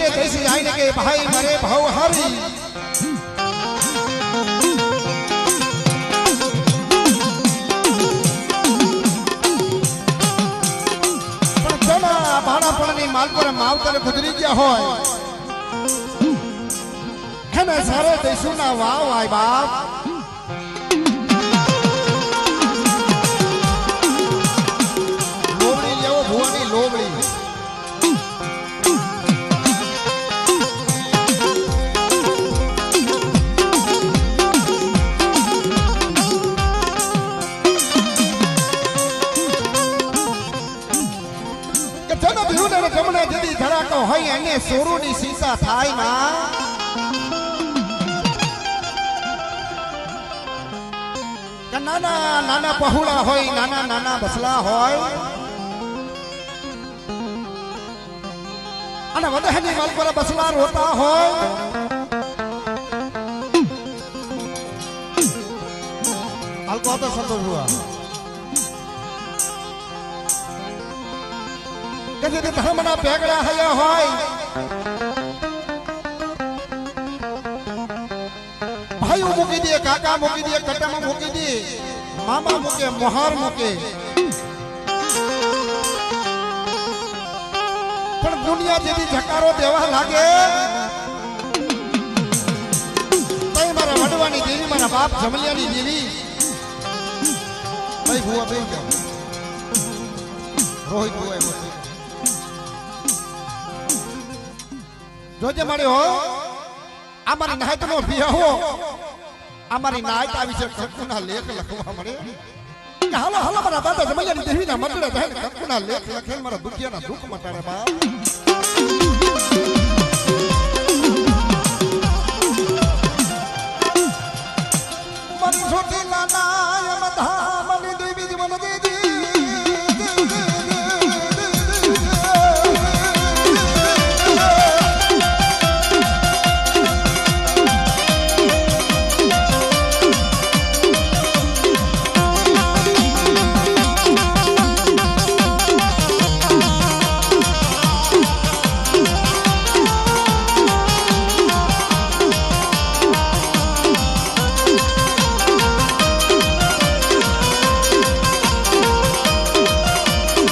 सारे देश आईने के भाई मरे भाव हारी पण जना बाणापणनी मालपुर मावतर गुजरी गया होय हेने सारे देशोना वाव आय बाप लोबड़ी लेवो भुવાની लोबड़ी जमणे जदी धड़ाको होय अने सोरूनी सीसा थाय ना नाना नाना पहुड़ा होय नाना नाना बसला होय अने वदहनी मालपुर बसला रोता होय अलको तो संतोष हुआ कदे धर्मना पेगड़ा हया होय भाईओ मुकी दे काका मुकी दे कटमा मुकी दे मामा मुके मोहार मुके पण दुनिया जेदी झकारो देवा लागे तई मारा वडवानी देवी मारा बाप जमलियानी देवी भाई हुआ बेन क्या रोहित हुआ है जोजे मारे हो आमारी नायत नो बिया हो आमारी नायत आ विषय कंकुना लेख लखवा मरे हालो हालो मारा दादा जमलियानी देवी ना मटड़े बहन कंकुना लेख लखेल मारा दुखिया ना दुख मटाड़े बाप